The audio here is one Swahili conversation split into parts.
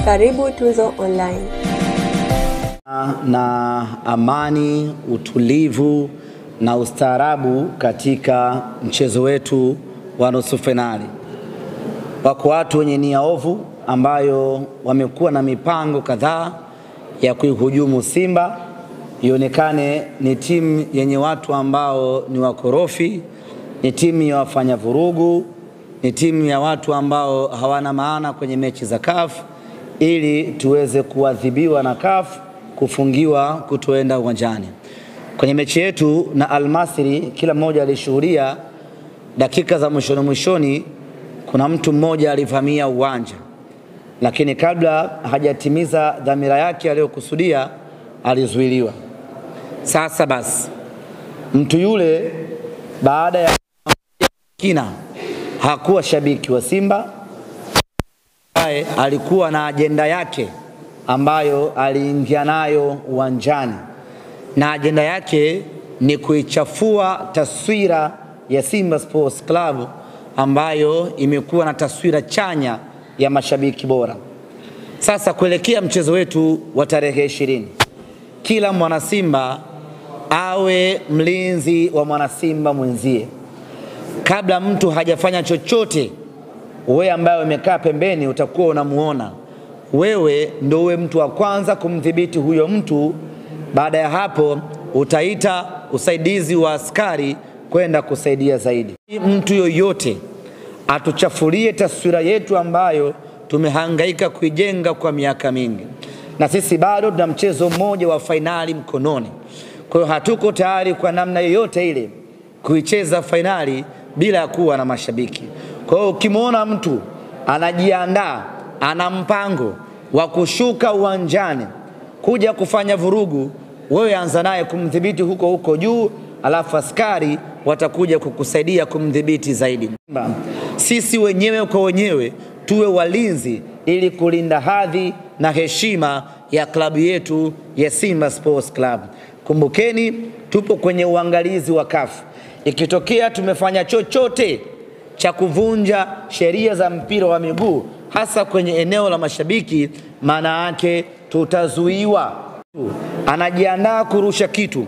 Karibu Tuzo Online. Na amani, utulivu na ustaarabu katika mchezo wetu wa nusu finali. Wako watu wenye nia ovu ambayo wamekuwa na mipango kadhaa ya kuihujumu Simba ionekane ni timu yenye watu ambao ni wakorofi, ni timu ya wafanya vurugu, ni timu ya watu ambao hawana maana kwenye mechi za CAF, ili tuweze kuadhibiwa na CAF, kufungiwa kutoenda uwanjani. Kwenye mechi yetu na Al Masry, kila mmoja alishuhudia dakika za mwishoni kuna mtu mmoja alivamia uwanja, lakini kabla hajatimiza dhamira yake aliyokusudia alizuiliwa. Sasa basi, mtu yule baada ya kina hakuwa shabiki wa Simba, alikuwa na ajenda yake ambayo aliingia nayo uwanjani, na ajenda yake ni kuichafua taswira ya Simba Sports Club ambayo imekuwa na taswira chanya ya mashabiki bora. Sasa kuelekea mchezo wetu wa tarehe 20, kila mwana Simba awe mlinzi wa mwana Simba mwenzie. Kabla mtu hajafanya chochote, wewe ambaye umekaa pembeni utakuwa unamuona, wewe ndio uwe mtu wa kwanza kumdhibiti huyo mtu. Baada ya hapo utaita usaidizi wa askari kwenda kusaidia zaidi. Mtu yoyote atuchafulie taswira yetu ambayo tumehangaika kuijenga kwa miaka mingi, na sisi bado tuna mchezo mmoja wa fainali mkononi. Kwa hiyo hatuko tayari kwa namna yoyote ile kuicheza fainali bila kuwa na mashabiki. Kwa hiyo ukimwona mtu anajiandaa, ana mpango wa kushuka uwanjani kuja kufanya vurugu, wewe anza naye kumdhibiti huko juu, alafu askari watakuja kukusaidia kumdhibiti zaidi. Sisi wenyewe kwa wenyewe tuwe walinzi ili kulinda hadhi na heshima ya klabu yetu ya Simba Sports Club. Kumbukeni, tupo kwenye uangalizi wa CAF. Ikitokea tumefanya chochote cha kuvunja sheria za mpira wa miguu, hasa kwenye eneo la mashabiki, maana yake tutazuiwa. Anajiandaa kurusha kitu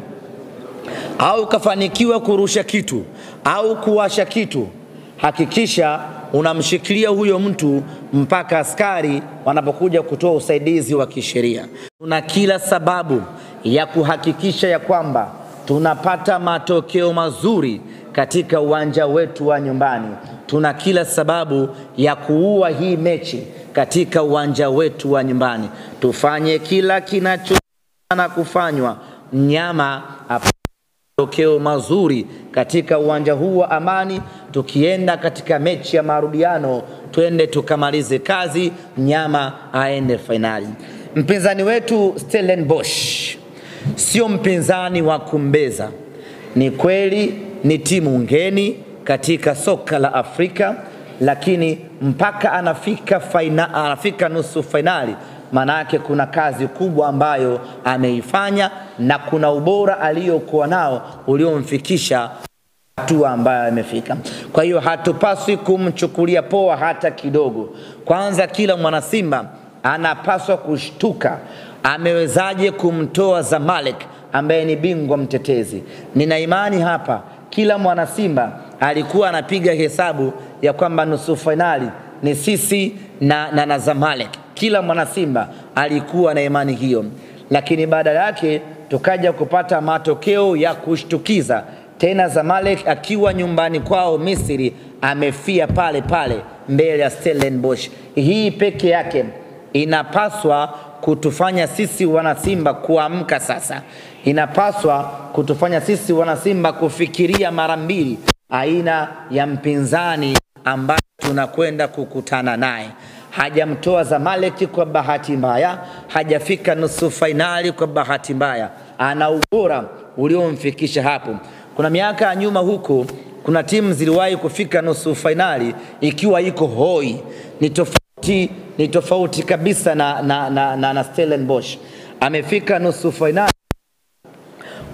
au kafanikiwa kurusha kitu au kuwasha kitu, hakikisha unamshikilia huyo mtu mpaka askari wanapokuja kutoa usaidizi wa kisheria. Tuna kila sababu ya kuhakikisha ya kwamba tunapata matokeo mazuri katika uwanja wetu wa nyumbani. Tuna kila sababu ya kuua hii mechi katika uwanja wetu wa nyumbani. Tufanye kila kinachowezekana kufanywa mnyama apate matokeo mazuri katika uwanja huu wa Amani. Tukienda katika mechi ya marudiano, twende tukamalize kazi, mnyama aende finali. Mpinzani wetu Stellenbosch sio mpinzani wa kumbeza. Ni kweli ni timu ngeni katika soka la Afrika, lakini mpaka anafika nusu finali, manake kuna kazi kubwa ambayo ameifanya na kuna ubora aliyokuwa nao uliomfikisha hatua ambayo amefika. Kwa hiyo hatupaswi kumchukulia poa hata kidogo. Kwanza, kila mwana Simba anapaswa kushtuka, amewezaje kumtoa Zamalek ambaye ni bingwa mtetezi. Nina imani hapa kila mwana Simba alikuwa anapiga hesabu ya kwamba nusu finali ni sisi na Zamalek. Kila mwana Simba alikuwa na imani hiyo, lakini baada yake tukaja kupata matokeo ya kushtukiza. Tena Zamalek akiwa nyumbani kwao Misri amefia pale mbele ya Stellenbosch. Hii peke yake inapaswa kutufanya sisi wana Simba kuamka sasa. Inapaswa kutufanya sisi wana Simba kufikiria mara mbili aina ya mpinzani ambaye tunakwenda kukutana naye. Hajamtoa Zamalek kwa bahati mbaya, hajafika nusu finali kwa bahati mbaya. Ana ubora uliomfikisha hapo. Kuna miaka ya nyuma huko, kuna timu ziliwahi kufika nusu finali ikiwa iko hoi. Ni tofauti kabisa na Stellenbosch. Amefika nusu finali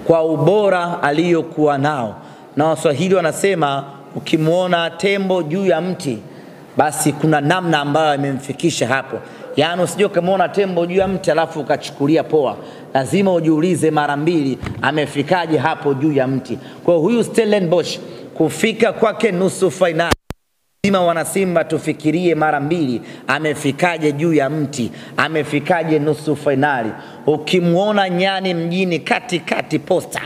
kwa ubora aliyokuwa nao. Na Waswahili wanasema ukimuona tembo juu ya mti, basi kuna namna ambayo imemfikisha hapo. Yaani usije kumuona tembo juu ya mti alafu ukachukulia poa. Lazima ujiulize mara mbili amefikaje hapo juu ya mti. Kwa huyu Stellenbosch kufika kwake nusu finali, lazima wana Simba tufikirie mara mbili amefikaje juu ya mti, amefikaje nusu finali. Ukimuona nyani mjini katikati posta,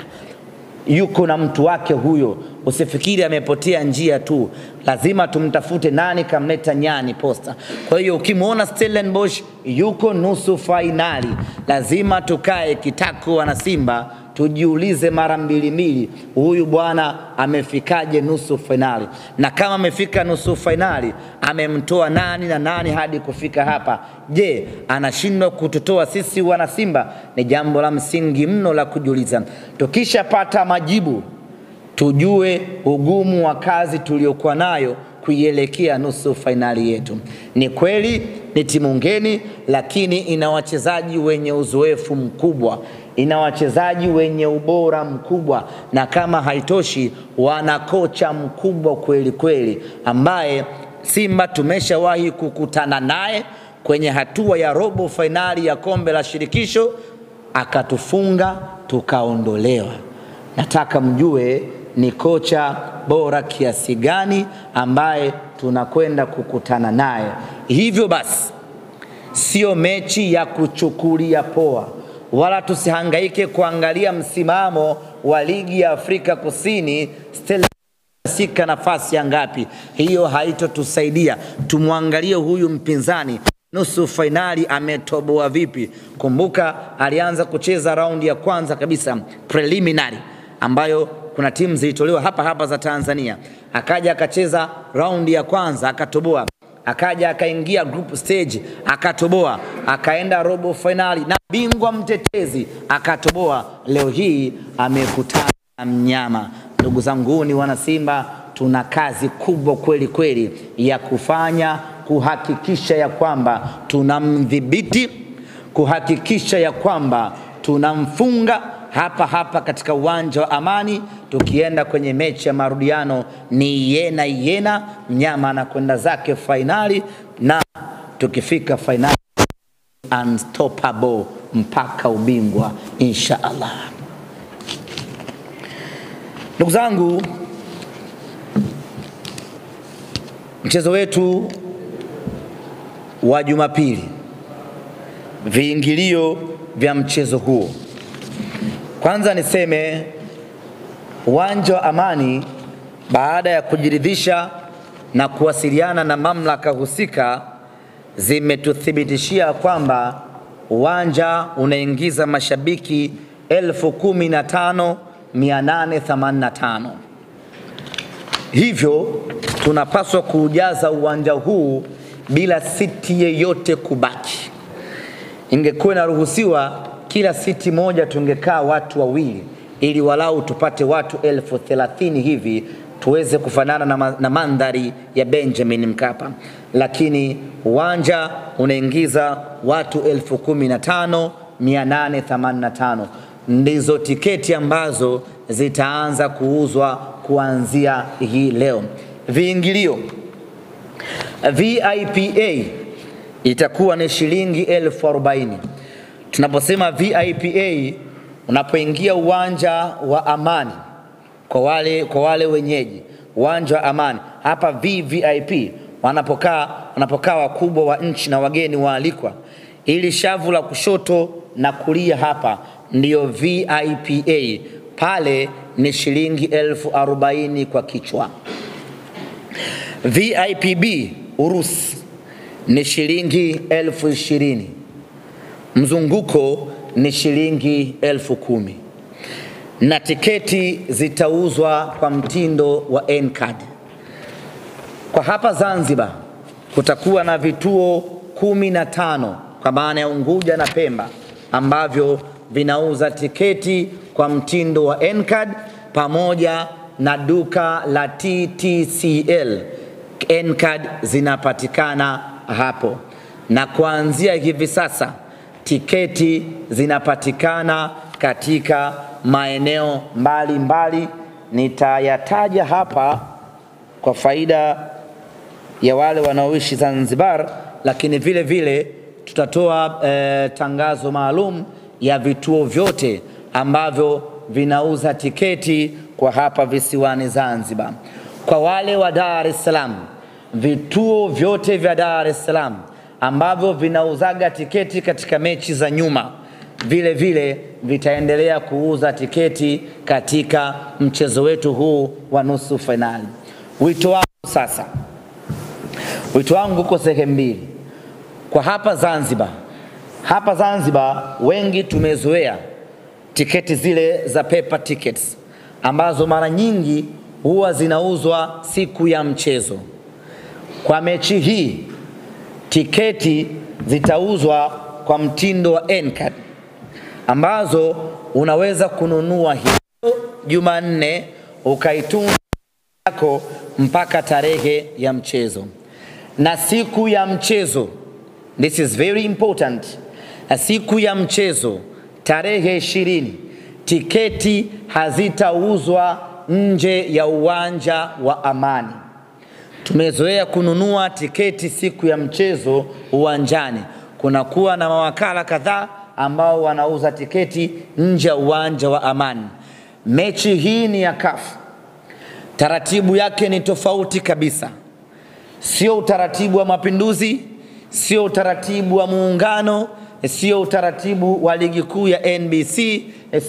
yuko na mtu wake huyo, usifikiri amepotea njia tu, lazima tumtafute nani kamleta nyani posta. Kwa hiyo ukimuona Stellenbosch yuko nusu finali, lazima tukae kitako wana Simba tujiulize mara mbili huyu bwana amefikaje nusu finali, na kama amefika nusu finali amemtoa nani na nani hadi kufika hapa. Je, anashindwa kututoa sisi wana Simba? Ni jambo la msingi mno la kujiuliza. Tukishapata majibu tujue ugumu wa kazi tuliokuwa nayo kuielekea nusu finali yetu. Ni kweli ni timu ngeni, lakini ina wachezaji wenye uzoefu mkubwa, ina wachezaji wenye ubora mkubwa, na kama haitoshi wana kocha mkubwa kweli kweli ambaye Simba tumeshawahi kukutana naye kwenye hatua ya robo finali ya kombe la shirikisho, akatufunga tukaondolewa. Nataka mjue ni kocha bora kiasi gani ambaye tunakwenda kukutana naye. Hivyo basi sio mechi ya kuchukulia poa, wala tusihangaike kuangalia msimamo wa ligi ya Afrika Kusini Stella sika nafasi ya ngapi. Hiyo haitotusaidia. Tumwangalie huyu mpinzani nusu finali ametoboa vipi. Kumbuka alianza kucheza raundi ya kwanza kabisa preliminary, ambayo kuna timu zilitolewa hapa za Tanzania. Akaja akacheza raundi ya kwanza akatoboa, akaja akaingia group stage akatoboa, akaenda robo finali na bingwa mtetezi akatoboa. Leo hii amekutana na mnyama. Ndugu zangu ni wana Simba, tuna kazi kubwa kweli kweli ya kufanya, kuhakikisha ya kwamba tunamdhibiti, kuhakikisha ya kwamba tunamfunga hapa katika uwanja wa Amani. Tukienda kwenye mechi ya marudiano ni yena mnyama anakwenda zake finali, na tukifika finali unstoppable mpaka ubingwa insha Allah. Ndugu zangu, mchezo wetu wa Jumapili, viingilio vya mchezo huo. Kwanza niseme uwanja wa Amani, baada ya kujiridhisha na kuwasiliana na mamlaka husika, zimetuthibitishia kwamba uwanja unaingiza mashabiki 15,885. Hivyo tunapaswa kuujaza uwanja huu bila siti yeyote kubaki. Ingekuwa inaruhusiwa kila siti moja tungekaa watu wawili, ili walau tupate watu 30,000 hivi tuweze kufanana na mandhari ya Benjamin Mkapa. Lakini uwanja unaingiza watu 15,885. Ndizo tiketi ambazo zitaanza kuuzwa kuanzia hii leo. Viingilio VIPA itakuwa ni shilingi 40,000. Tunaposema VIPA, unapoingia uwanja wa Amani, kwa wale wenyeji uwanja wa Amani, hapa VVIP wanapokaa wakubwa wa nchi na wageni waalikwa, ili shavu la kushoto na kulia hapa ndio VIPA, pale ni shilingi 40,000 kwa kichwa. VIPB Urusi ni shilingi 20,000. Mzunguko ni shilingi 10,000. Na tiketi zitauzwa kwa mtindo wa N-card. Kwa hapa Zanzibar kutakuwa na vituo 15 kwa maana ya Unguja na Pemba ambavyo vinauza tiketi kwa mtindo wa N-card, pamoja na duka la TTCL. N-card zinapatikana hapo, na kuanzia hivi sasa tiketi zinapatikana katika maeneo mbalimbali. Nitayataja hapa kwa faida ya wale wanaoishi Zanzibar, lakini vile vile tutatoa tangazo maalum ya vituo vyote ambavyo vinauza tiketi kwa hapa visiwani Zanzibar. Kwa wale wa Dar es Salaam, vituo vyote vya Dar es Salaam ambavyo vinauzaga tiketi katika mechi za nyuma, vile vile vitaendelea kuuza tiketi katika mchezo wetu huu wa nusu finali. Wito wangu uko sehemu mbili. Kwa hapa Zanzibar wengi tumezoea tiketi zile za paper tickets ambazo mara nyingi huwa zinauzwa siku ya mchezo. Kwa mechi hii tiketi zitauzwa kwa mtindo wa N-card ambazo unaweza kununua hiyo Jumanne ukaitunza yako mpaka tarehe ya mchezo. Na siku ya mchezo, this is very important, na siku ya mchezo tarehe 20 tiketi hazitauzwa nje ya uwanja wa Amani. Tumezoea kununua tiketi siku ya mchezo uwanjani. Kunakuwa na mawakala kadhaa ambao wanauza tiketi nje ya uwanja wa Amani. Mechi hii ni ya CAF. Taratibu yake ni tofauti kabisa. Sio utaratibu wa Mapinduzi, sio utaratibu wa Muungano, sio utaratibu wa ligi kuu ya NBC,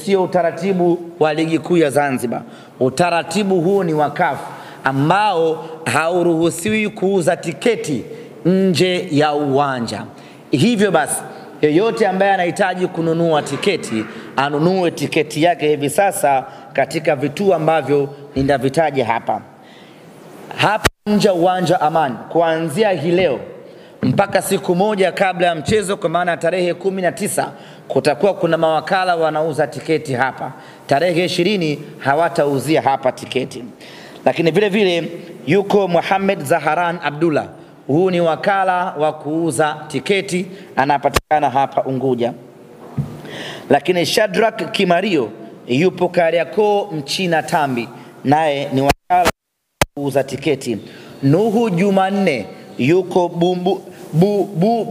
sio utaratibu wa ligi kuu ya Zanzibar. Utaratibu huu ni wa CAF ambao hauruhusiwi kuuza tiketi nje ya uwanja. Hivyo basi, yeyote ambaye anahitaji kununua tiketi, anunue tiketi yake hivi sasa katika vituo ambavyo ninavitaja hapa. Hapa nje ya uwanja Amani, kuanzia hii leo mpaka siku moja kabla ya mchezo, kwa maana tarehe 19 kutakuwa kuna mawakala wanauza tiketi hapa. Tarehe 20 hawatauzia hapa tiketi. Lakini vile vile yuko Muhammad Zaharan Abdullah. Huu ni wakala wa kuuza tiketi, anapatikana hapa Unguja. Lakini Shadrack Kimario yupo Kariakoo Mchina Tambi, naye ni wakala wa kuuza tiketi. Nuhu Jumanne yuko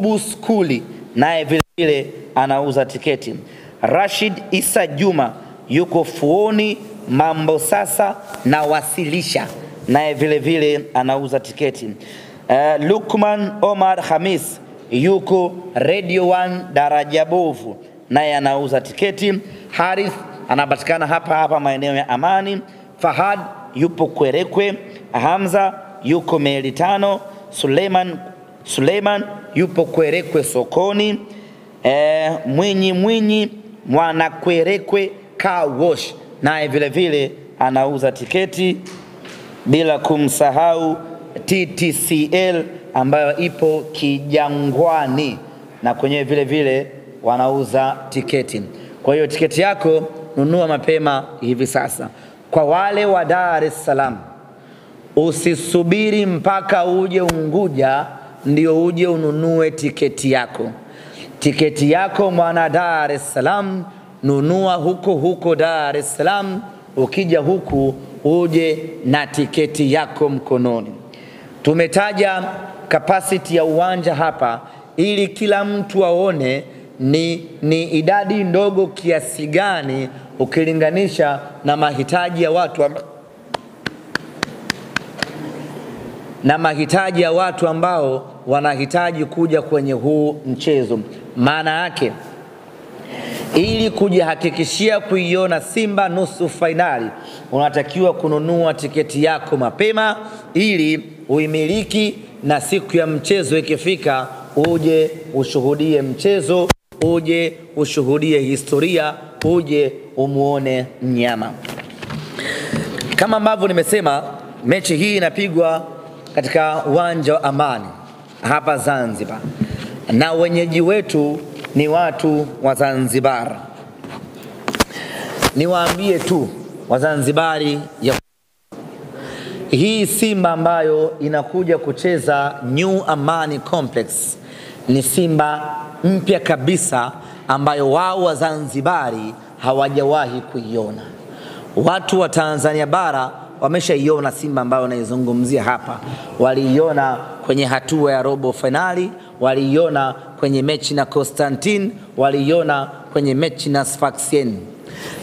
Buskuli, naye vile vile anauza tiketi. Rashid Isa Juma yuko Fuoni Mambo Sasa na Wasilisha, naye vile vile anauza tiketi. Lukman Omar Hamis yuko Radio 1 Daraja Bovu, naye anauza tiketi. Harith anapatikana hapa maeneo ya Amani. Fahad yupo Kwerekwe. Hamza yuko Meli Tano. Suleiman yupo Kwerekwe Sokoni. Mwinyi Mwana Kwerekwe Car Wash, naye vile vile anauza tiketi, bila kumsahau TTCL ambayo ipo Kijangwani, na kwenye vile vile wanauza tiketi. Kwa hiyo tiketi yako nunua mapema hivi sasa. Kwa wale wa Dar es Salaam, usisubiri mpaka uje Unguja ndio uje ununue tiketi yako. Tiketi yako mwana Dar es Salaam, nunua huko Dar es Salaam. Ukija huku uje na tiketi yako mkononi. Tumetaja capacity ya uwanja hapa ili kila mtu aone ni idadi ndogo kiasi gani ukilinganisha na mahitaji ya watu ambao wanahitaji kuja kwenye huu mchezo. Maana yake, ili kujihakikishia kuiona Simba nusu finali, unatakiwa kununua tiketi yako mapema ili uimiliki, na siku ya mchezo ikifika uje ushuhudie mchezo, uje ushuhudie historia, uje umuone mnyama. Kama ambavyo nimesema, mechi hii inapigwa katika uwanja wa Amani hapa Zanzibar, na wenyeji wetu ni watu wa Zanzibar. Niwaambie tu Wazanzibari ya hii Simba ambayo inakuja kucheza New Amani Complex ni Simba mpya kabisa ambayo wao Wazanzibari hawajawahi kuiona. Watu wa Tanzania bara wameshaiona Simba ambayo naizungumzia hapa. Waliiona kwenye hatua ya robo finali, waliiona kwenye mechi na Constantine, waliiona kwenye mechi na Sfaxien.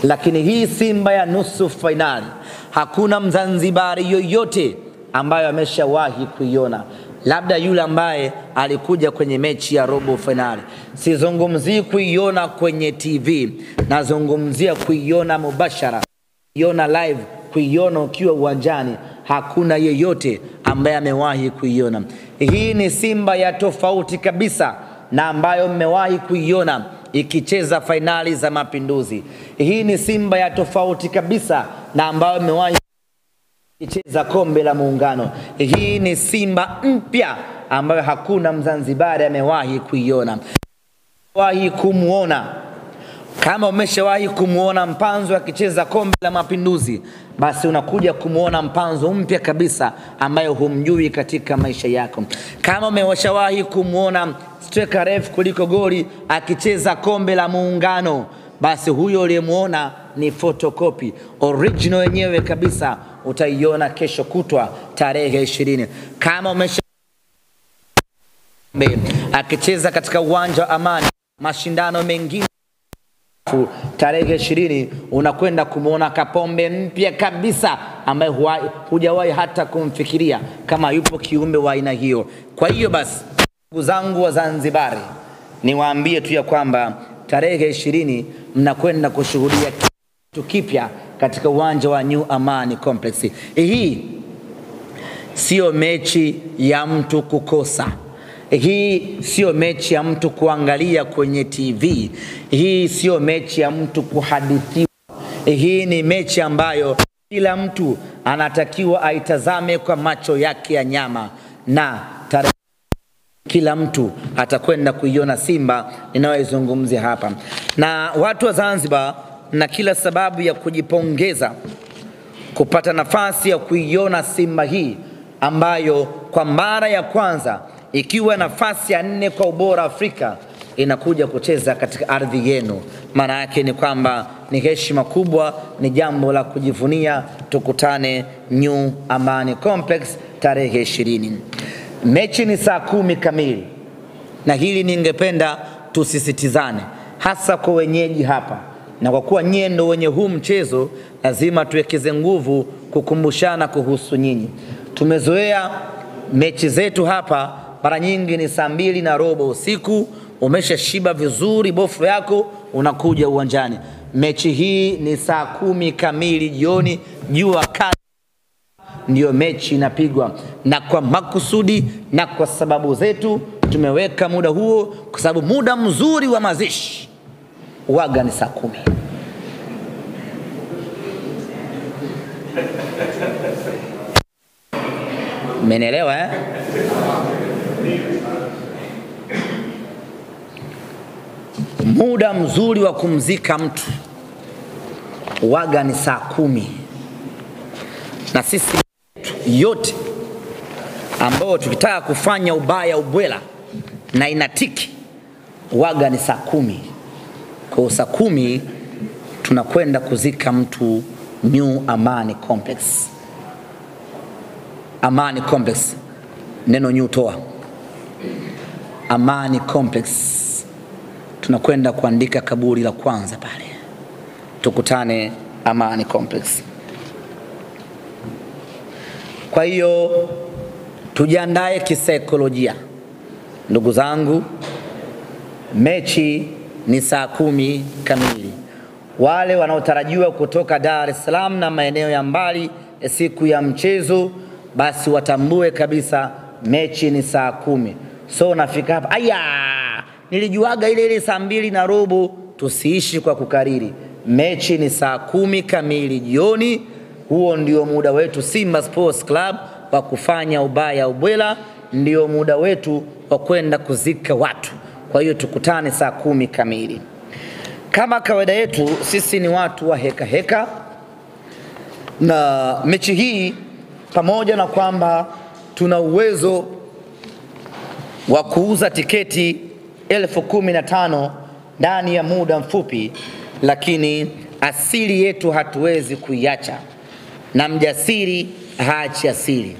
Lakini hii Simba ya nusu finali hakuna Mzanzibari yoyote ambaye ameshawahi kuiona, labda yule ambaye alikuja kwenye mechi ya robo finali. Sizungumzii kuiona kwenye TV, nazungumzia kuiona mubashara, kuiona live, kuiona ukiwa uwanjani. Hakuna yeyote ambaye amewahi kuiona. Hii ni Simba ya tofauti kabisa na ambayo mmewahi kuiona ikicheza finali za Mapinduzi. Hii ni Simba ya tofauti kabisa na ambayo mmewahi ikicheza kombe la Muungano. Hii ni Simba mpya ambayo hakuna Mzanzibari amewahi kuiona. Wahi kumuona. Kama umeshawahi kumuona Mpanzu akicheza kombe la Mapinduzi, basi unakuja kumuona Mpanzu mpya kabisa ambayo humjui katika maisha yako. Kama umeshawahi kumuona striker refu kuliko goli akicheza kombe la Muungano, basi huyo uliyemuona ni photocopy. Original yenyewe kabisa utaiona kesho kutwa tarehe 20. Kama umeshawahi akicheza katika uwanja wa Amani mashindano mengine tarehe 20, unakwenda kumuona Kapombe mpya kabisa ambaye hujawahi hata kumfikiria kama yupo kiumbe wa aina hiyo. Kwa hiyo basi, ndugu zangu wa Zanzibar, niwaambie tu ya kwamba tarehe 20 mnakwenda kushuhudia kitu kipya katika uwanja wa New Amani Complex. Hii sio mechi ya mtu kukosa. Hii sio mechi ya mtu kuangalia kwenye TV. Hii sio mechi ya mtu kuhadithiwa. Hii ni mechi ambayo kila mtu anatakiwa aitazame kwa macho yake ya nyama, na kila mtu atakwenda kuiona Simba ninayoizungumzia hapa. Na watu wa Zanzibar na kila sababu ya kujipongeza kupata nafasi ya kuiona Simba hii ambayo kwa mara ya kwanza ikiwa nafasi ya 4 kwa ubora Afrika inakuja kucheza katika ardhi yenu. Maana yake ni kwamba ni heshima kubwa, ni jambo la kujivunia. Tukutane New Amani Complex tarehe 20. Mechi ni saa 10 kamili, na hili ningependa tusisitizane hasa kwa wenyeji hapa, na kwa kuwa nyie ndio wenye huu mchezo, lazima tuwekeze nguvu kukumbushana kuhusu nyinyi. Tumezoea mechi zetu hapa mara nyingi ni saa 2:15 usiku, umeshashiba vizuri bofu yako, unakuja uwanjani. Mechi hii ni saa 10 kamili jioni, jua kali ndio mechi inapigwa, na kwa makusudi na kwa sababu zetu tumeweka muda huo, kwa sababu muda mzuri wa mazishi waga ni saa 10. Mmenielewa eh? Muda mzuri wa kumzika mtu waga ni saa 10. Na sisi yote ambao tukitaka kufanya ubaya ubwela na inatiki waga ni saa 10. Kwa saa 10 tunakwenda kuzika mtu New Amani Complex. Amani Complex, neno new toa. Amani Complex, tunakwenda kuandika kaburi la kwanza pale. Tukutane Amani Complex. Kwa hiyo tujiandae kisaikolojia ndugu zangu. Mechi ni saa 10 kamili. Wale wanaotarajiwa kutoka Dar es Salaam na maeneo ya mbali siku ya mchezo, basi watambue kabisa mechi ni saa 10. So nafika hapa, aya, nilijuaga ile saa 2:15. Tusiishi kwa kukariri. Mechi ni saa 10 kamili jioni. Huo ndio muda wetu Simba Sports Club wa kufanya ubaya ubwela, ndio muda wetu wa kwenda kuzika watu. Kwa hiyo tukutane saa 10 kamili. Kama kawaida yetu, sisi ni watu wa heka heka, na mechi hii pamoja na kwamba tuna uwezo wa kuuza tiketi 15,000 ndani ya muda mfupi, lakini asili yetu hatuwezi kuiacha, na mjasiri haachi asili.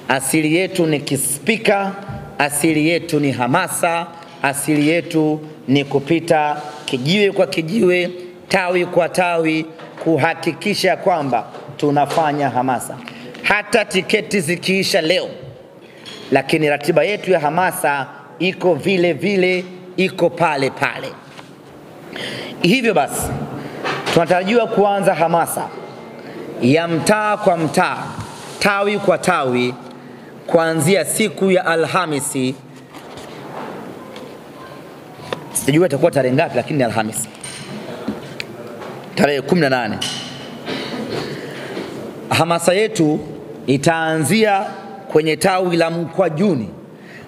Asili yetu ni kispika, asili yetu ni hamasa, asili yetu ni kupita kijiwe kwa kijiwe, tawi kwa tawi, kuhakikisha kwamba tunafanya hamasa. Hata tiketi zikiisha leo, lakini ratiba yetu ya hamasa iko vile vile, iko pale pale. Hivyo basi tunatarajiwa kuanza hamasa ya mtaa kwa mtaa, tawi kwa tawi, kuanzia siku ya Alhamisi. Sijui itakuwa tarehe ngapi, lakini ni Alhamisi, tarehe 18. Hamasa yetu itaanzia kwenye tawi la Mkwajuni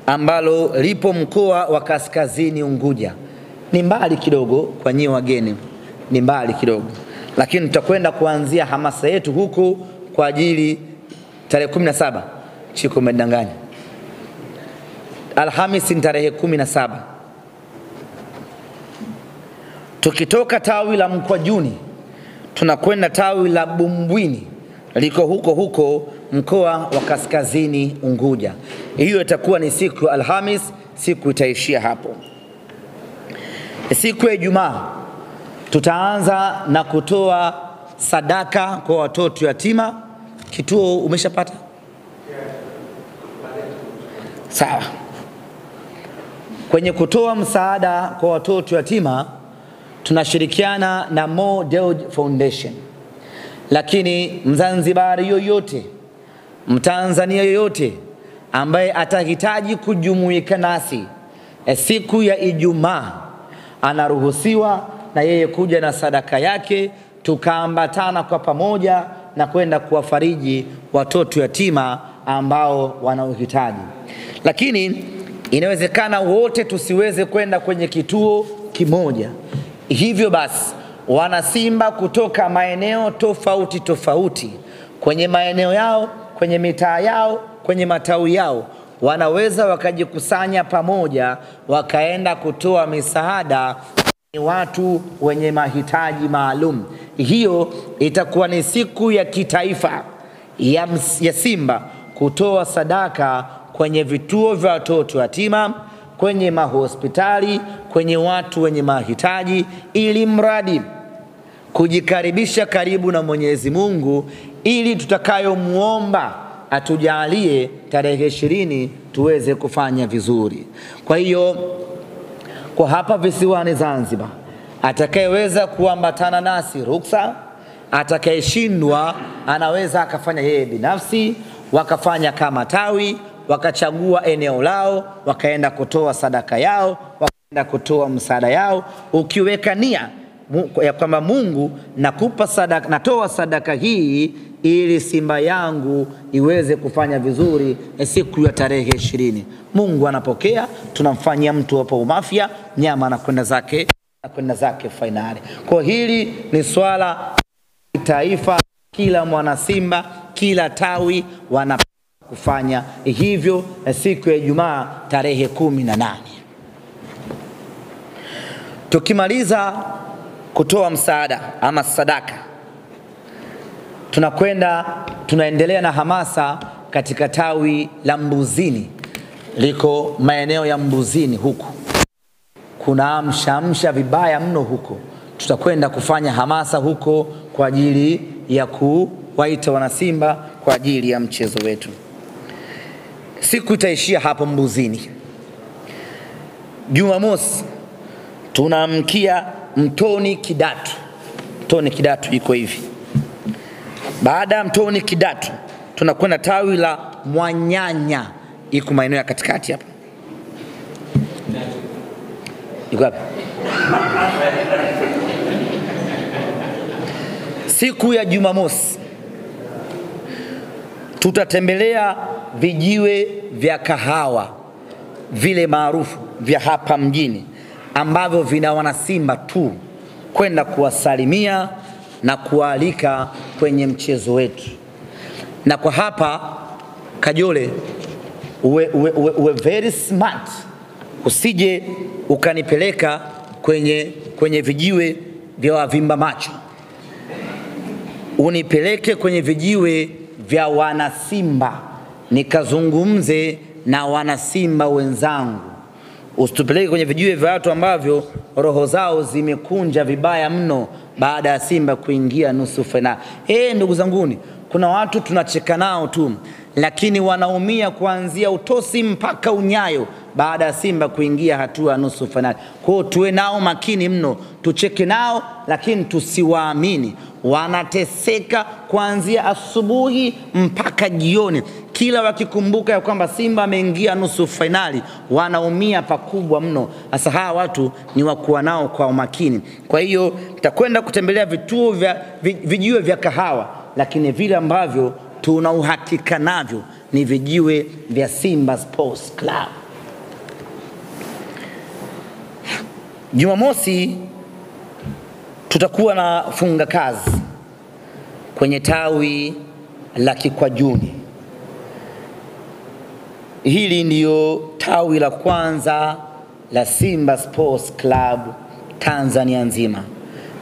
ambalo lipo mkoa wa Kaskazini Unguja. Ni mbali kidogo kwa nyinyi wageni, ni mbali kidogo, lakini tutakwenda kuanzia hamasa yetu huko kwa ajili tarehe 17. Chiko medanganya, Alhamisi ni tarehe 17. Tukitoka tawi la Mkwajuni tunakwenda tawi la Bumbwini, liko huko mkoa wa Kaskazini Unguja. Hiyo itakuwa ni siku ya Alhamis, siku itaishia hapo. Siku ya Ijumaa tutaanza na kutoa sadaka kwa watoto yatima. Kituo umeshapata? Sawa. Kwenye kutoa msaada kwa watoto yatima tunashirikiana na Mo Dewji Foundation. Lakini Mzanzibari yoyote, Mtanzania yoyote ambaye atahitaji kujumuika nasi siku ya Ijumaa anaruhusiwa na yeye kuja na sadaka yake, tukaambatana kwa pamoja na kwenda kuwafariji watoto yatima ambao wanauhitaji. Lakini inawezekana wote tusiweze kwenda kwenye kituo kimoja. Hivyo basi wanasimba kutoka maeneo tofauti tofauti, kwenye maeneo yao, kwenye mitaa yao, kwenye matawi yao, wanaweza wakajikusanya pamoja wakaenda kutoa misaada kwa watu wenye mahitaji maalum. Hiyo itakuwa ni siku ya kitaifa ya Simba kutoa sadaka kwenye vituo vya watoto yatima, kwenye mahospitali, kwenye watu wenye mahitaji, ili mradi kujikaribisha karibu na Mwenyezi Mungu, ili tutakayomuomba atujalie tarehe 20 tuweze kufanya vizuri. Kwa hiyo kwa hapa visiwani Zanzibar, atakayeweza kuambatana nasi ruksa, atakayeshindwa anaweza akafanya yeye binafsi, wakafanya kama tawi, wakachagua eneo lao, wakaenda kutoa sadaka yao, wakaenda kutoa msaada yao, ukiweka nia ya kwamba Mungu nakupa sadaka, natoa sadaka hii ili Simba yangu iweze kufanya vizuri siku ya tarehe 20. Mungu anapokea, tunamfanyia mtu hapo umafia, nyama anakwenda zake finali. Kwa hili ni swala taifa, kila mwana Simba, kila tawi wana kufanya hivyo siku ya Ijumaa tarehe 18. Tukimaliza kutoa msaada ama sadaka, tunaendelea na hamasa katika tawi la Mbuzini. Liko maeneo ya Mbuzini huku, kuna amsha vibaya mno huko. Tutakwenda kufanya hamasa huko kwa ajili ya kuwaita wanasimba kwa ajili ya mchezo wetu. Siku itaishia hapo Mbuzini. Jumamosi tunaamkia Mtoni Kidatu. Mtoni Kidatu iko hivi. Baada ya Mtoni Kidatu tunakwenda tawi la Mwanyanya, iko maeneo ya katikati hapa. Iko hapa. Siku ya Jumamosi tutatembelea vijiwe vya kahawa vile maarufu vya hapa mjini ambavyo vina wanasimba tu, kwenda kuwasalimia na kualika kwenye mchezo wetu. Na kwa hapa Kajole uwe very smart, usije ukanipeleka kwenye vijiwe vya wavimba macho, unipeleke kwenye vijiwe vya wanasimba nikazungumze na wanasimba wenzangu, usitupeleke kwenye vijiwe vya watu ambavyo roho zao zimekunja vibaya mno baada ya Simba kuingia nusu fainali. Ndugu zanguni, kuna watu tunacheka nao tu, lakini wanaumia kuanzia utosi mpaka unyayo baada ya Simba kuingia hatua ya nusu fainali. Kwa hiyo tuwe nao makini mno, tucheke nao lakini tusiwaamini. Wanateseka kuanzia asubuhi mpaka jioni, kila wakikumbuka ya kwamba Simba ameingia nusu fainali wanaumia pakubwa mno. Sasa hawa watu ni wakuwa nao kwa umakini. Kwa hiyo tutakwenda kutembelea vituo vya vijiwe vya kahawa, lakini vile ambavyo tuna uhakika navyo ni vijiwe vya Simba Sports Club. Jumamosi tutakuwa na funga kazi kwenye tawi la Kikwajuni. Hili ndiyo tawi la kwanza la Simba Sports Club Tanzania nzima.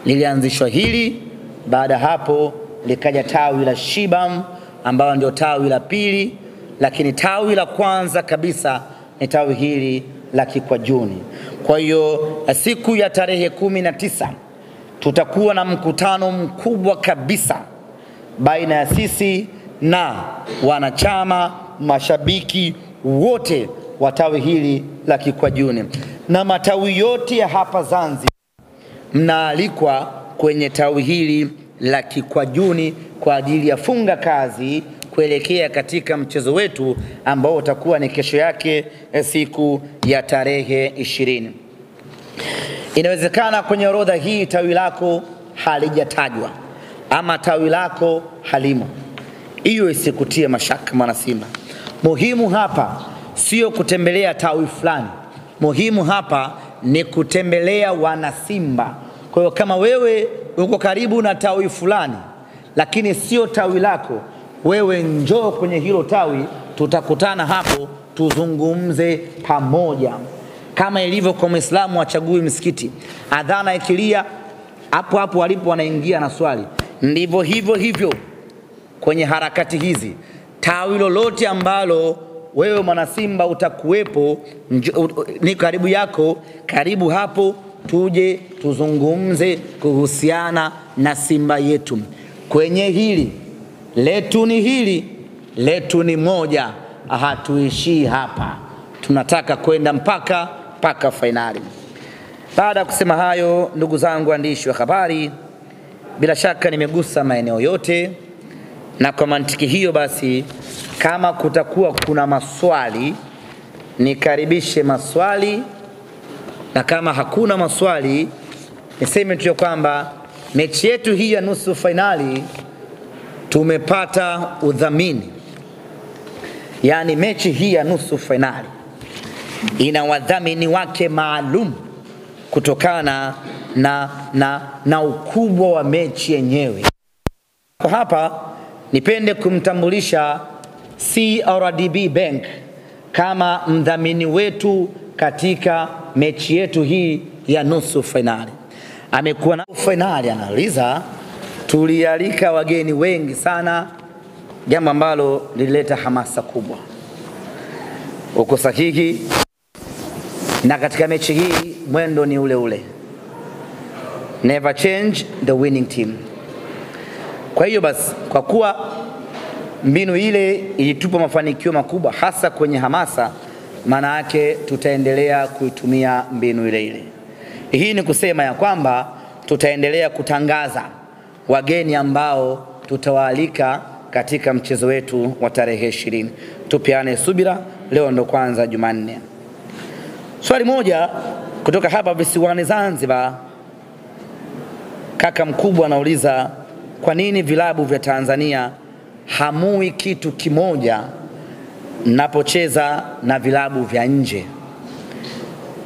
Lilianzishwa hili, baada hapo likaja tawi la Shibam ambalo ndio tawi la pili, lakini tawi la kwanza kabisa ni tawi hili la Kikwajuni. Kwa hiyo siku ya tarehe 19 tutakuwa na mkutano mkubwa kabisa baina ya sisi na wanachama, mashabiki wote wa tawi hili la Kikwajuni, na matawi yote ya hapa Zanzibar mnaalikwa kwenye tawi hili la Kikwajuni kwa ajili ya funga kazi kuelekea katika mchezo wetu ambao utakuwa ni kesho yake siku ya tarehe 20. Inawezekana kwenye orodha hii tawi lako halijatajwa ama tawi lako halimo. Hiyo isikutie mashaka mwana Simba. Muhimu hapa sio kutembelea tawi fulani. Muhimu hapa ni kutembelea wana Simba. Kwa hiyo kama wewe uko karibu na tawi fulani lakini sio tawi lako, wewe njoo kwenye hilo tawi, tutakutana hapo tuzungumze pamoja. Kama ilivyo kwa Muislamu achagui msikiti, adhana ikilia hapo hapo walipo wanaingia na swali, ndivyo hivyo kwenye harakati hizi. Tawi lolote ambalo wewe mwana Simba utakuwepo, ni karibu yako, karibu hapo, tuje tuzungumze kuhusiana na Simba yetu. Kwenye hili letu ni moja, hatuishii hapa, tunataka kwenda mpaka fainali. Baada ya kusema hayo, ndugu zangu waandishi wa habari, bila shaka nimegusa maeneo yote, na kwa mantiki hiyo basi kama kutakuwa kuna maswali nikaribishe maswali, na kama hakuna maswali niseme tu kwamba mechi yetu hii ya nusu fainali tumepata udhamini. Yani mechi hii ya nusu fainali ina wadhamini wake maalum kutokana na ukubwa wa mechi yenyewe. Kwa hapa nipende kumtambulisha CRDB Bank kama mdhamini wetu katika mechi yetu hii ya nusu fainali. Amekuwa na fainali analiza, tulialika wageni wengi sana, jambo ambalo lilileta hamasa kubwa. Uko sahihi, na katika mechi hii mwendo ni ule. Never change the winning team. Kwa hiyo basi, kwa kuwa mbinu ile ilitupa mafanikio makubwa hasa kwenye hamasa, maana yake tutaendelea kuitumia mbinu ile. Hii ni kusema ya kwamba tutaendelea kutangaza wageni ambao tutawaalika katika mchezo wetu wa tarehe 20. Tupiane subira, leo ndo kwanza Jumanne. Swali moja kutoka hapa visiwani Zanzibar, kaka mkubwa anauliza, kwa nini vilabu vya Tanzania hamui kitu kimoja napocheza na vilabu vya nje?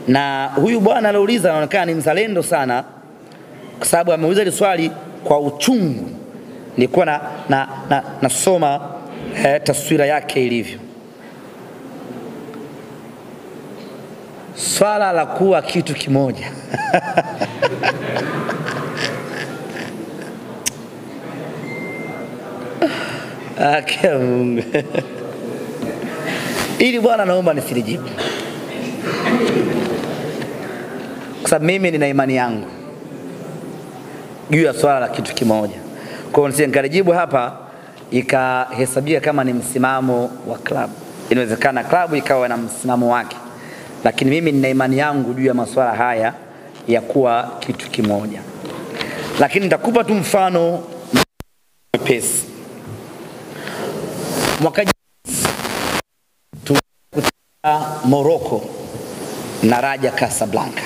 Na huyu bwana anauliza anaonekana ni mzalendo sana, kwa sababu ameuliza hili swali kwa uchungu. Nilikuwa nasoma taswira yake ilivyo. Swala la kuwa kitu kimoja Ili bwana naomba nisilijibu, kwa sababu mimi nina imani yangu juu ya swala la kitu kimoja. Kwa hiyo nisingalijibu hapa ikahesabia kama ni msimamo wa klabu. Inawezekana klabu ikawa na msimamo wake, lakini mimi nina imani yangu juu ya masuala haya ya kuwa kitu kimoja. Lakini nitakupa tu mfano mwepesi. Mwaka tulikuwa Morocco na Raja Casablanca.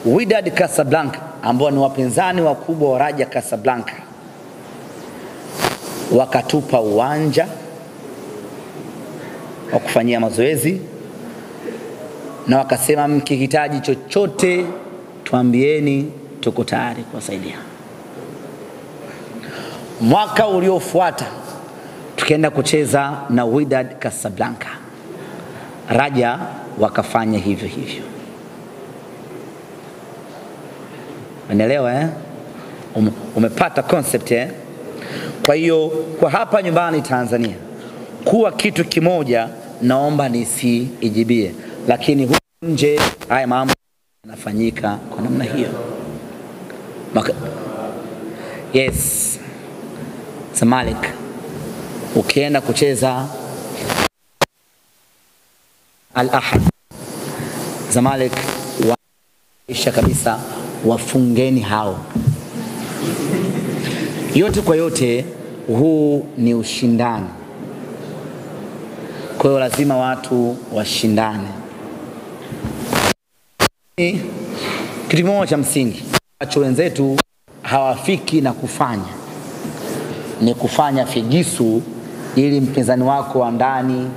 Wydad Casablanca ambao ni wapinzani wakubwa wa Raja Casablanca wakatupa uwanja wa kufanyia mazoezi na wakasema mkihitaji chochote tuambieni, tuko tayari kuwasaidia. Mwaka uliofuata tukaenda kucheza na Wydad Casablanca. Raja wakafanya hivyo hivyo. Unaelewa umepata concept Kwa hiyo kwa hapa nyumbani Tanzania kuwa kitu kimoja naomba nisiijibie, lakini nje haya mambo yanafanyika kwa namna hiyo. Yes, Zamalek ukienda kucheza Al-Ahad, Zamalek waisha kabisa, wafungeni hao. Yote kwa yote huu ni ushindani. Kwa hiyo lazima watu washindane. Kitu kimoja cha msingi ambacho wenzetu hawafiki na kufanya ni kufanya figisu ili mpinzani wako wa ndani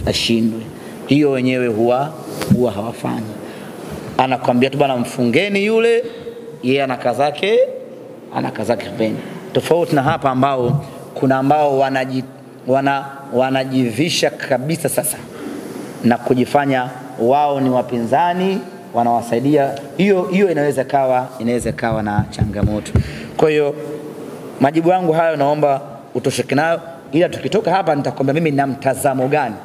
ashindwe. Hiyo wenyewe huwa hawafanyi. Anakuambia tu bana mfungeni yule, yeye ana kazi zake pembeni. Tofauti na hapa ambao kuna ambao wanajivisha kabisa sasa na kujifanya wao ni wapinzani, wanawasaidia. Hiyo inaweza kawa na changamoto. Kwa hiyo majibu yangu hayo naomba utosheke nayo, ila tukitoka hapa nitakwambia mimi nina mtazamo gani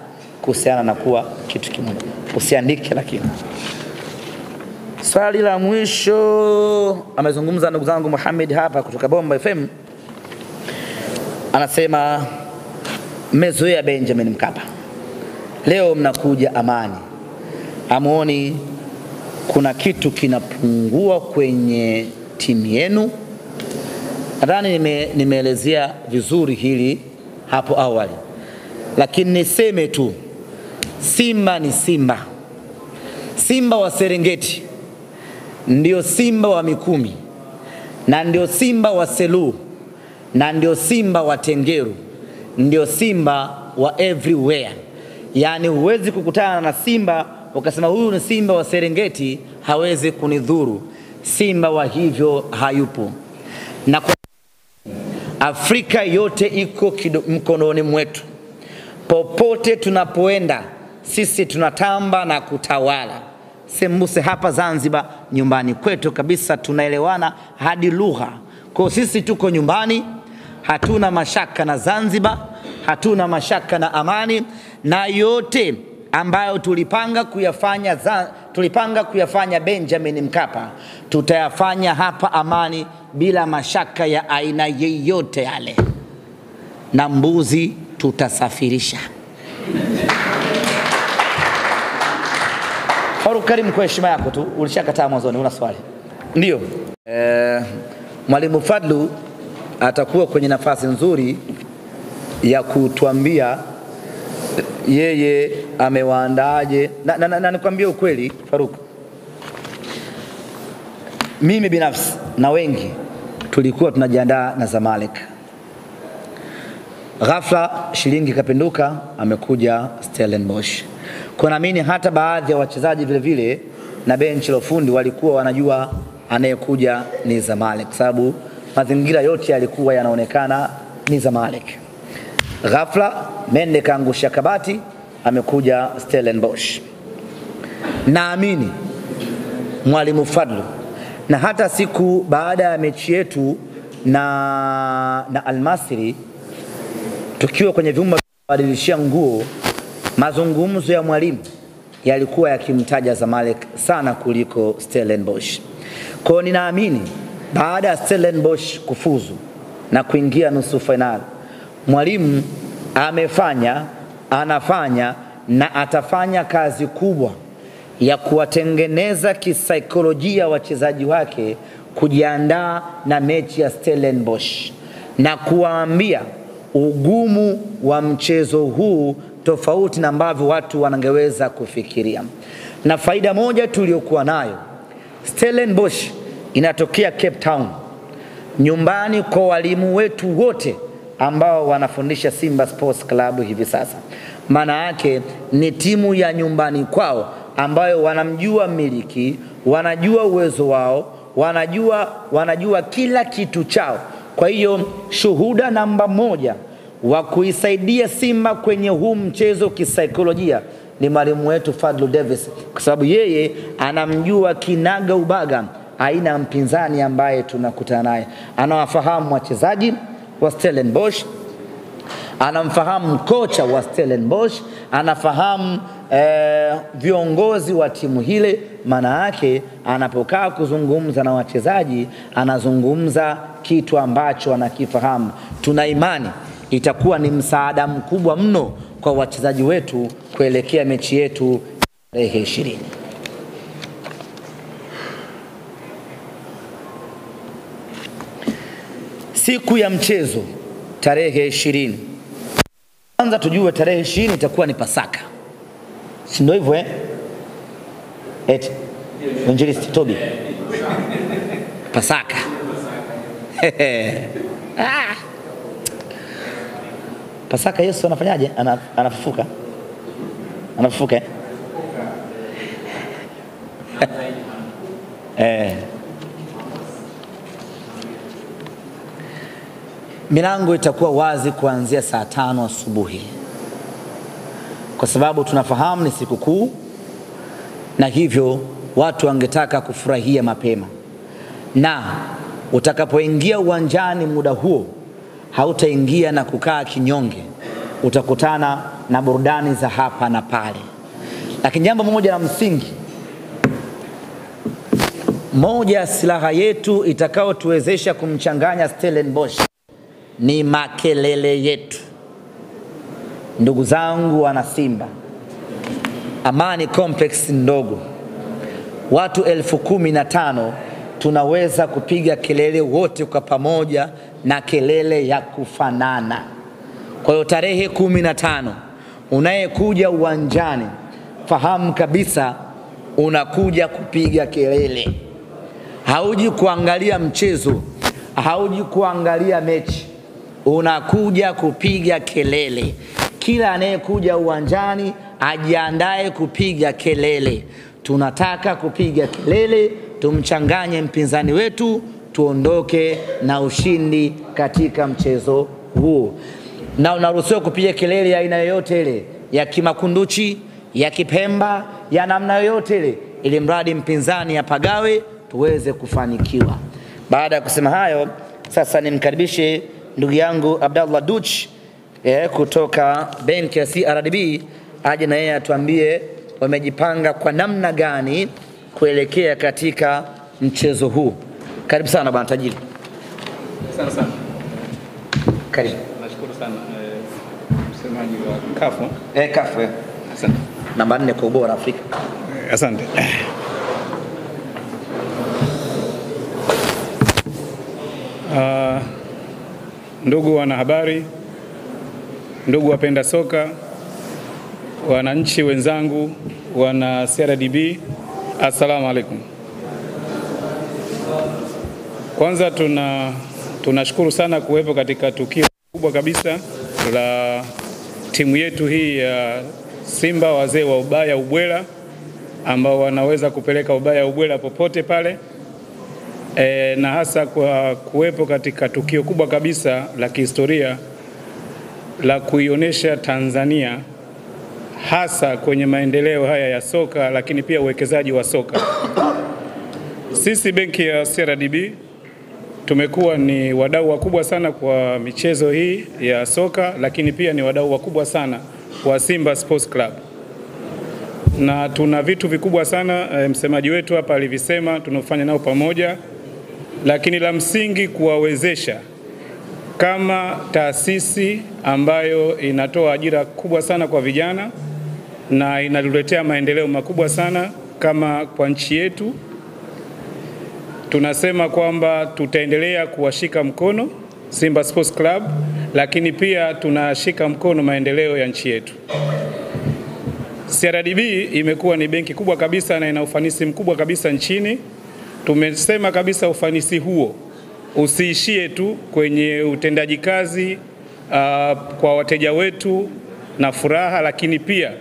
kuhusiana na kuwa kitu kimoja. Usiandike lakini. Swali la mwisho amezungumza ndugu zangu Muhammad hapa kutoka Bomba FM. Anasema mmezoea Benjamin Mkapa, leo mnakuja Amani, amuoni kuna kitu kinapungua kwenye timu yenu? Nadhani nimeelezea vizuri hili hapo awali, lakini niseme tu Simba ni Simba. Simba wa Serengeti ndio Simba wa Mikumi, na ndio Simba wa Selu, na ndio Simba wa Tengeru, ndio Simba wa everywhere. Yani huwezi kukutana na Simba ukasema huyu ni Simba wa Serengeti hawezi kunidhuru. Simba wa hivyo hayupo. Na kwa Afrika yote iko mkononi mwetu. Popote tunapoenda sisi tunatamba na kutawala. Sembuse hapa Zanzibar nyumbani kwetu kabisa, tunaelewana hadi lugha. Kwa sisi tuko nyumbani, hatuna mashaka na Zanzibar, hatuna mashaka na Amani, na yote ambayo tulipanga kuyafanya Benjamin Mkapa tutayafanya hapa Amani bila mashaka ya aina yeyote yale. Na mbuzi tutasafirisha. Faruk Karim, kwa heshima yako tu, ulishakataa mwanzoni, una swali? Ndio. Mwalimu Fadlu atakuwa kwenye nafasi nzuri ya kutuambia yeye amewaandaaje. Na nikwambie ukweli Faruk, mimi binafsi na wengi tulikuwa tunajiandaa na Zamalek. Ghafla shilingi kapinduka, amekuja Stellenbosch. Kwa naamini hata baadhi ya wachezaji vile vile na benchi la ufundi walikuwa wanajua anayekuja ni Zamalek, sababu mazingira yote yalikuwa yanaonekana ni Zamalek. Ghafla Mende kaangusha kabati, amekuja Stellenbosch. Naamini Mwalimu Fadlu, na hata siku baada ya mechi yetu na Al-Masry tukiwa kwenye vyumba vya kubadilishia nguo, mazungumzo ya mwalimu yalikuwa yakimtaja Zamalek sana kuliko Stellenbosch. Kwa ninaamini baada ya Stellenbosch kufuzu na kuingia nusu finali, mwalimu amefanya, anafanya na atafanya kazi kubwa ya kuwatengeneza kisaikolojia wachezaji wake kujiandaa na mechi ya Stellenbosch na kuwaambia ugumu wa mchezo huu tofauti na ambavyo watu wanangeweza kufikiria. Na faida moja tuliyokuwa nayo, Stellenbosch inatokea Cape Town, nyumbani kwa walimu wetu wote ambao wanafundisha Simba Sports Club hivi sasa. Maana yake ni timu ya nyumbani kwao ambayo wanamjua mmiliki, wanajua uwezo wao, wanajua kila kitu chao. Kwa hiyo shuhuda namba moja wa kuisaidia Simba kwenye huu mchezo kisaikolojia ni mwalimu wetu Fadlu Davis, kwa sababu yeye anamjua kinaga ubaga aina mpinzani ambaye tunakutana naye. Anawafahamu wachezaji wa Stellenbosch, anamfahamu kocha wa Stellenbosch, anafahamu viongozi wa timu hile. Maana yake anapokaa kuzungumza na wachezaji anazungumza kitu ambacho anakifahamu. Tuna imani itakuwa ni msaada mkubwa mno kwa wachezaji wetu kuelekea mechi yetu tarehe 20. Siku ya mchezo tarehe 20. Kwanza tujue tarehe 20 itakuwa ni Pasaka. Si ndio hivyo eti Injilisti Tobi. Pasaka. Pasaka Yesu anafanyaje? Anafufuka. Anafufuka. Milango itakuwa wazi kuanzia saa 5 asubuhi. Kwa sababu tunafahamu ni siku kuu na hivyo watu wangetaka kufurahia mapema. Na utakapoingia uwanjani muda huo hautaingia na kukaa kinyonge. Utakutana na burudani za hapa na pale. Lakini jambo moja la msingi, moja silaha yetu itakao tuwezesha kumchanganya Stellenbosch ni makelele yetu. Ndugu zangu wana Simba, Amani Complex ndogo, watu 15,000 tunaweza kupiga kelele wote kwa pamoja na kelele ya kufanana. Kwa hiyo tarehe 15 unayekuja uwanjani, fahamu kabisa unakuja kupiga kelele. Hauji kuangalia mchezo, hauji kuangalia mechi, unakuja kupiga kelele. Kila anayekuja uwanjani ajiandae kupiga kelele. Tunataka kupiga kelele, tumchanganye mpinzani wetu, tuondoke na ushindi katika mchezo huu. Na unaruhusiwa kupiga kelele ya aina yoyote ile, ya kimakunduchi, ya kipemba, ya namna yoyote ile, ili mradi mpinzani apagawe tuweze kufanikiwa. Baada ya kusema hayo, sasa nimkaribishe ndugu yangu Abdallah Duch kutoka benki ya CRDB aje na yeye atuambie wamejipanga kwa namna gani kuelekea katika mchezo huu. Karibu sana bwana tajiri. Asante sana. Karibu. Nashukuru sana msemaji wa Kafu. Kafu. Asante. Namba 4 kwa ubora Afrika. Asante. Ndugu wanahabari, ndugu wapenda soka, wananchi wenzangu, wana CRDB, assalamu alaikum. Kwanza tunashukuru sana kuwepo katika tukio kubwa kabisa la timu yetu hii ya Simba wazee wa ubaya ubwela, ambao wanaweza kupeleka ubaya ubwela popote pale. Na hasa kwa kuwepo katika tukio kubwa kabisa la kihistoria la kuionyesha Tanzania hasa kwenye maendeleo haya ya soka, lakini pia uwekezaji wa soka. Sisi benki ya CRDB tumekuwa ni wadau wakubwa sana kwa michezo hii ya soka, lakini pia ni wadau wakubwa sana wa Simba Sports Club. Na tuna vitu vikubwa sana msemaji wetu hapa alivisema tunafanya nao pamoja, lakini la msingi kuwawezesha kama taasisi ambayo inatoa ajira kubwa sana kwa vijana na inatuletea maendeleo makubwa sana kama kwa nchi yetu. Tunasema kwamba tutaendelea kuwashika mkono Simba Sports Club, lakini pia tunashika mkono maendeleo ya nchi yetu. CRDB imekuwa ni benki kubwa kabisa na ina ufanisi mkubwa kabisa nchini. Tumesema kabisa ufanisi huo usiishie tu kwenye utendaji kazi kwa wateja wetu na furaha, lakini pia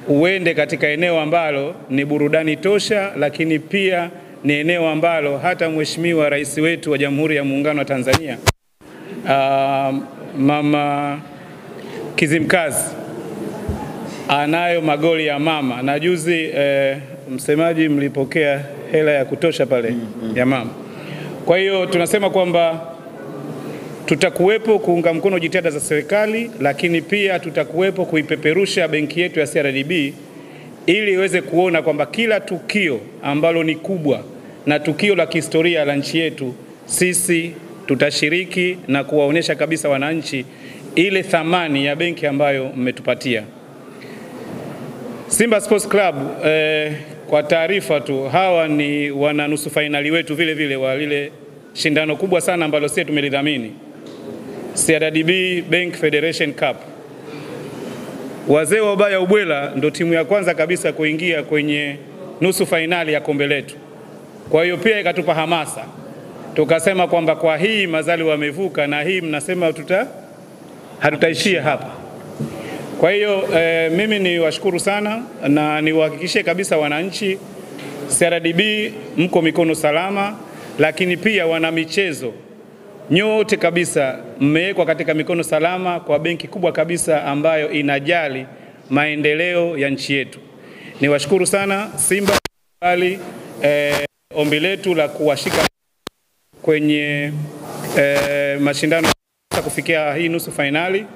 uende katika eneo ambalo ni burudani tosha, lakini pia ni eneo ambalo hata Mheshimiwa Rais wetu wa Jamhuri ya Muungano wa Tanzania Mama Kizimkazi anayo magoli ya mama, na juzi msemaji mlipokea hela ya kutosha pale ya mama. Kwa hiyo tunasema kwamba tutakuwepo kuunga mkono jitihada za serikali, lakini pia tutakuwepo kuipeperusha benki yetu ya CRDB ili iweze kuona kwamba kila tukio ambalo ni kubwa na tukio la kihistoria la nchi yetu, sisi tutashiriki na kuwaonesha kabisa wananchi ile thamani ya benki ambayo mmetupatia. Simba Sports Club, kwa taarifa tu, hawa ni wana nusu finali wetu vile vile wa lile shindano kubwa sana ambalo sisi tumelidhamini, CRDB Bank Federation Cup. Wazee wa Ubaya Ubwela ndo timu ya kwanza kabisa kuingia kwenye nusu finali ya kombe letu. Kwa hiyo pia ikatupa hamasa. Tukasema kwamba kwa hii Mazali wamevuka, na hii mnasema hatutaishia hapa. Kwa hiyo mimi ni washukuru sana na niwahakikishie kabisa wananchi CRDB mko mikono salama, lakini pia wana michezo nyote kabisa mmewekwa katika mikono salama kwa benki kubwa kabisa ambayo inajali maendeleo ya nchi yetu. Niwashukuru sana Simba bali ombi letu la kuwashika kwenye mashindano kufikia hii nusu finali,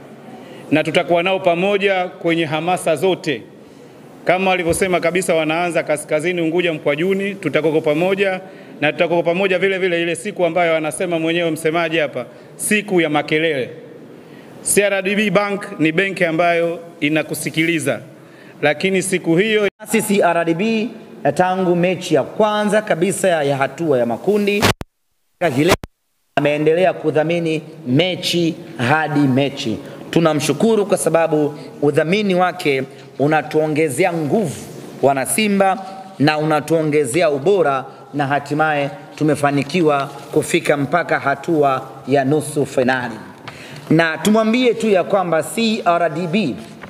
na tutakuwa nao pamoja kwenye hamasa zote. Kama walivyosema kabisa wanaanza kaskazini Unguja Mkwajuni, tutakuwa pamoja na tutakuwa pamoja vile vile ile siku ambayo anasema mwenyewe msemaji hapa, siku ya makelele. CRDB Bank ni benki ambayo inakusikiliza, lakini siku hiyo sisi CRDB tangu mechi ya kwanza kabisa ya hatua ya makundi hile ameendelea kudhamini mechi hadi mechi. Tunamshukuru kwa sababu udhamini wake unatuongezea nguvu wana Simba na unatuongezea ubora, na hatimaye tumefanikiwa kufika mpaka hatua ya nusu finali. Na tumwambie tu ya kwamba CRDB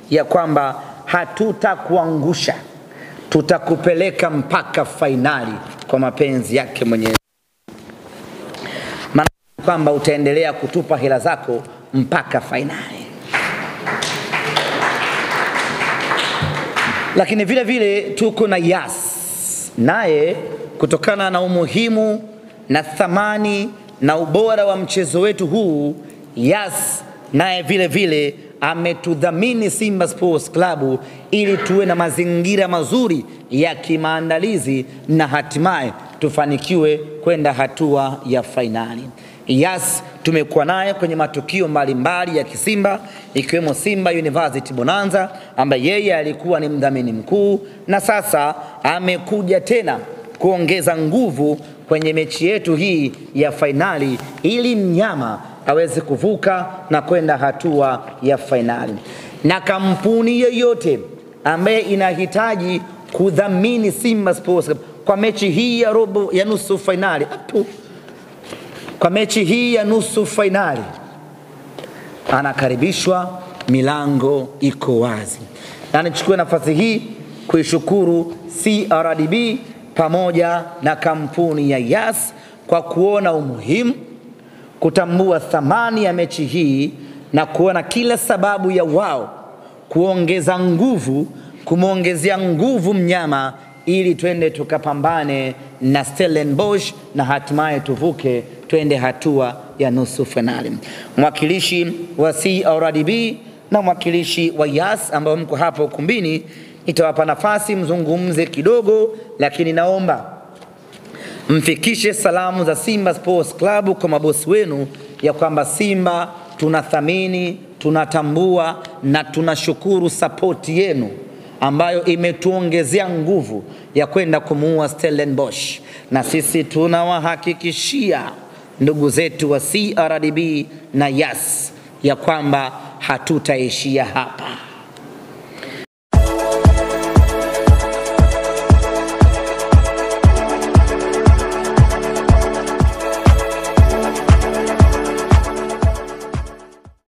ya kwamba hatutakuangusha, tutakupeleka mpaka finali kwa mapenzi yake Mwenyezi. Maana kwamba utaendelea kutupa hela zako mpaka finali. Lakini vile vile tuko na Yas, naye kutokana na umuhimu na thamani na ubora wa mchezo wetu huu, Yas naye vile vile ametudhamini Simba Sports Club ili tuwe na mazingira mazuri ya kimaandalizi na hatimaye tufanikiwe kwenda hatua ya finali. Yas tumekuwa naye kwenye matukio mbalimbali ya kisimba, ikiwemo Simba University Bonanza ambaye yeye alikuwa ni mdhamini mkuu, na sasa amekuja tena kuongeza nguvu kwenye mechi yetu hii ya finali ili mnyama aweze kuvuka na kwenda hatua ya finali. Na kampuni yoyote ambaye inahitaji kudhamini Simba Sports Club kwa mechi hii ya robo ya nusu finali, kwa mechi hii ya nusu finali, anakaribishwa, milango iko wazi. Na nichukue nafasi hii kuishukuru CRDB pamoja na kampuni ya Yas kwa kuona umuhimu, kutambua thamani ya mechi hii na kuona kila sababu ya wao kuongeza nguvu, kumuongezea nguvu mnyama ili twende tukapambane na Stellenbosch na hatimaye tuvuke twende hatua ya nusu finali. Mwakilishi wa CRDB na mwakilishi wa Yas ambao mko hapa ukumbini, nitawapa nafasi mzungumze kidogo, lakini naomba mfikishe salamu za Simba Sports Club kwa mabosi wenu ya kwamba Simba tunathamini, tunatambua na tunashukuru support yenu ambayo imetuongezea nguvu ya kwenda kumuua Stellenbosch, na sisi tunawahakikishia ndugu zetu wa CRDB na Yas ya kwamba hatutaishia hapa.